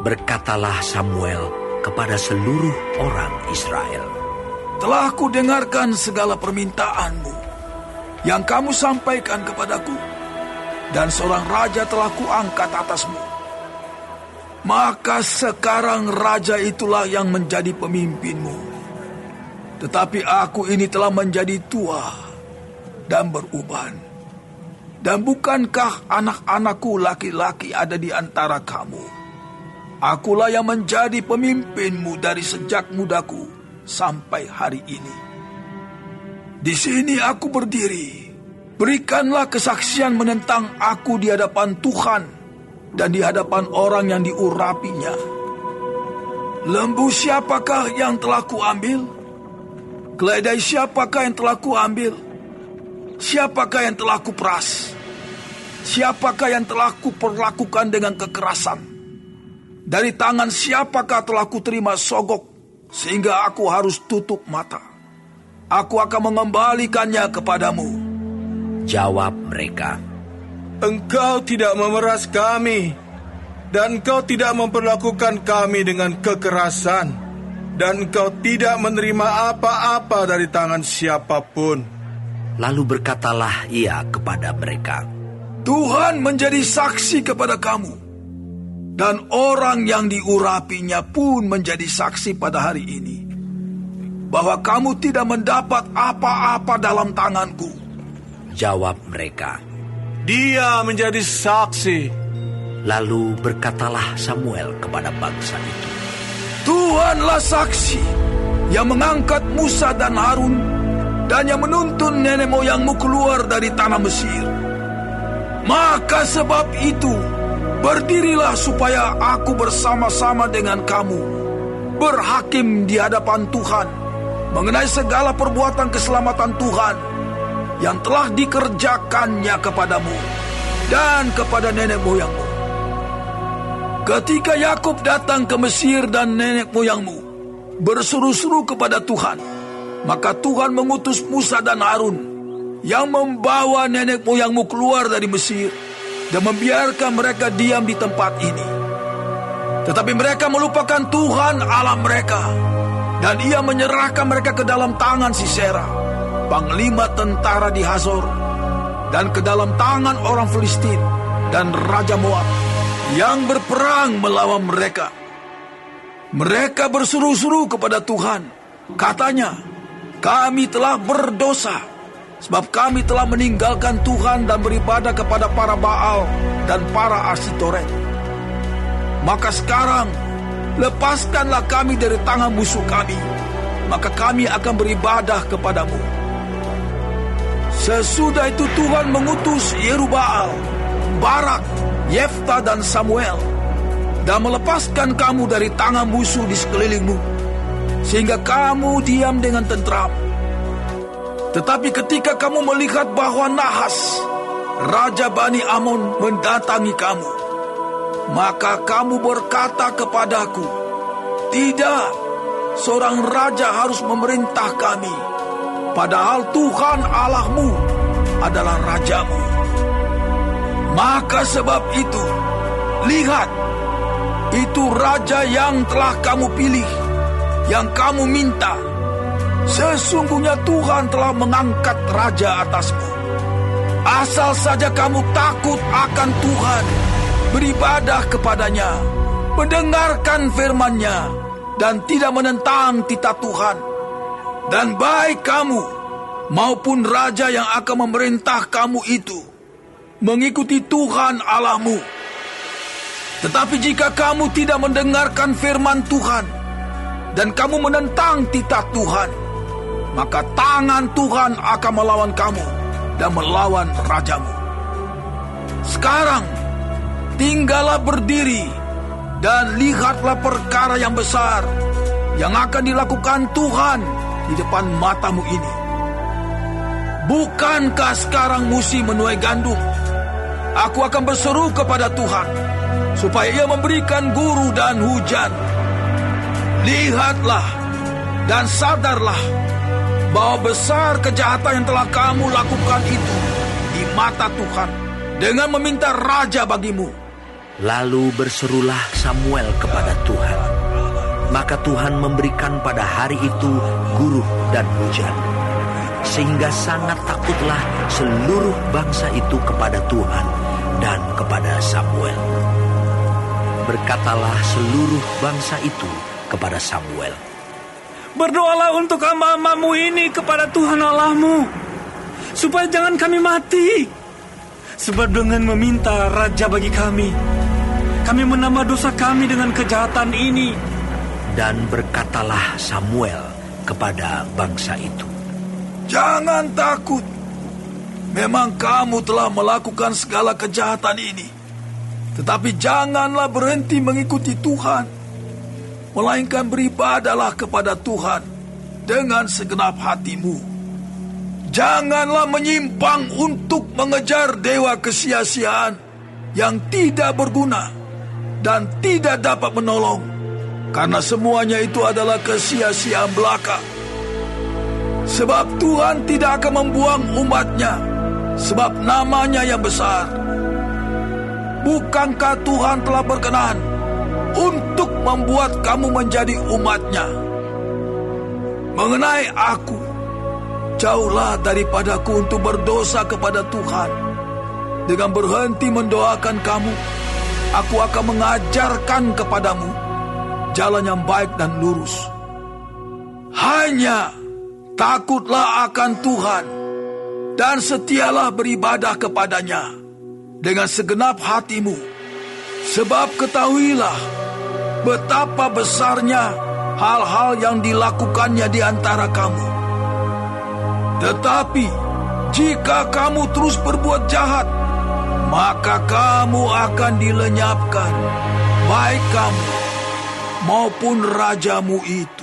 Berkatalah Samuel kepada seluruh orang Israel, "Telah kudengarkan segala permintaanmu yang kamu sampaikan kepadaku, dan seorang raja telah kuangkat atasmu. Maka sekarang raja itulah yang menjadi pemimpinmu. Tetapi aku ini telah menjadi tua dan beruban. Dan bukankah anak-anakku laki-laki ada di antara kamu? Akulah yang menjadi pemimpinmu dari sejak mudaku sampai hari ini. Di sini aku berdiri. Berikanlah kesaksian menentang aku di hadapan Tuhan dan di hadapan orang yang diurapinya. Lembu siapakah yang telah kuambil? Keledai siapakah yang telah kuambil? Siapakah yang telah kuperas? Siapakah yang telah kuperlakukan dengan kekerasan? Dari tangan siapakah telah kuterima sogok sehingga aku harus tutup mata? Aku akan mengembalikannya kepadamu." Jawab mereka, "Engkau tidak memeras kami, dan engkau tidak memperlakukan kami dengan kekerasan, dan engkau tidak menerima apa-apa dari tangan siapapun." Lalu berkatalah ia kepada mereka, "Tuhan menjadi saksi kepada kamu, dan orang yang diurapinya pun menjadi saksi pada hari ini, bahwa kamu tidak mendapat apa-apa dalam tanganku." Jawab mereka, "Dia menjadi saksi." Lalu berkatalah Samuel kepada bangsa itu, "Tuhanlah saksi yang mengangkat Musa dan Harun dan yang menuntun nenek moyangmu keluar dari tanah Mesir. Maka sebab itu, berdirilah supaya aku bersama-sama dengan kamu berhakim di hadapan Tuhan mengenai segala perbuatan keselamatan Tuhan yang telah dikerjakannya kepadamu dan kepada nenek moyangmu. Ketika Yakub datang ke Mesir dan nenek moyangmu berseru-seru kepada Tuhan, maka Tuhan mengutus Musa dan Harun yang membawa nenek moyangmu keluar dari Mesir dan membiarkan mereka diam di tempat ini. Tetapi mereka melupakan Tuhan Allah mereka, dan ia menyerahkan mereka ke dalam tangan Sisera, panglima tentara di Hazor, dan ke dalam tangan orang Filistin dan Raja Moab yang berperang melawan mereka. Mereka berseru-seru kepada Tuhan. Katanya, "Kami telah berdosa, sebab kami telah meninggalkan Tuhan dan beribadah kepada para Baal dan para Asitoret. Maka sekarang, lepaskanlah kami dari tangan musuh kami, maka kami akan beribadah kepadamu." Sesudah itu Tuhan mengutus Yerubbaal, Barak, Yefta dan Samuel, dan melepaskan kamu dari tangan musuh di sekelilingmu, sehingga kamu diam dengan tentram. Tetapi ketika kamu melihat bahwa Nahas, Raja Bani Amon, mendatangi kamu, maka kamu berkata kepadaku, "Tidak, seorang raja harus memerintah kami, padahal Tuhan Allahmu adalah rajamu." Maka sebab itu, lihat, itu raja yang telah kamu pilih, yang kamu minta. Sesungguhnya Tuhan telah mengangkat raja atasmu. Asal saja kamu takut akan Tuhan, beribadah kepadanya, mendengarkan firman-Nya, dan tidak menentang titah Tuhan. Dan baik kamu maupun raja yang akan memerintah kamu itu mengikuti Tuhan Allahmu. Tetapi jika kamu tidak mendengarkan firman Tuhan dan kamu menentang titah Tuhan, maka tangan Tuhan akan melawan kamu dan melawan rajamu. Sekarang tinggallah berdiri dan lihatlah perkara yang besar yang akan dilakukan Tuhan di depan matamu ini. Bukankah sekarang musim menuai gandum? Aku akan berseru kepada Tuhan supaya ia memberikan guru dan hujan. Lihatlah dan sadarlah bahwa besar kejahatan yang telah kamu lakukan itu di mata Tuhan dengan meminta raja bagimu. Lalu berserulah Samuel kepada Tuhan. Maka Tuhan memberikan pada hari itu guruh dan hujan, sehingga sangat takutlah seluruh bangsa itu kepada Tuhan dan kepada Samuel. Berkatalah seluruh bangsa itu kepada Samuel, "Berdoalah untuk hamba-hambamu ini kepada Tuhan Allahmu, supaya jangan kami mati. Sebab dengan meminta raja bagi kami menambah dosa kami dengan kejahatan ini." Dan berkatalah Samuel kepada bangsa itu, Jangan takut. Memang kamu telah melakukan segala kejahatan ini. Tetapi janganlah berhenti mengikuti Tuhan, melainkan beribadahlah kepada Tuhan dengan segenap hatimu. Janganlah menyimpang untuk mengejar dewa kesia-siaan yang tidak berguna dan tidak dapat menolong, karena semuanya itu adalah kesia-siaan belaka. Sebab Tuhan tidak akan membuang umat-Nya, sebab namanya yang besar. Bukankah Tuhan telah berkenan untuk membuat kamu menjadi umat-Nya? Mengenai aku, jauhlah daripadaku untuk berdosa kepada Tuhan. Dengan berhenti mendoakan kamu, aku akan mengajarkan kepadamu jalan yang baik dan lurus. Hanya takutlah akan Tuhan dan setialah beribadah kepadanya dengan segenap hatimu. Sebab ketahuilah betapa besarnya hal-hal yang dilakukannya di antara kamu. Tetapi jika kamu terus berbuat jahat, maka kamu akan dilenyapkan, baik kamu maupun rajamu itu.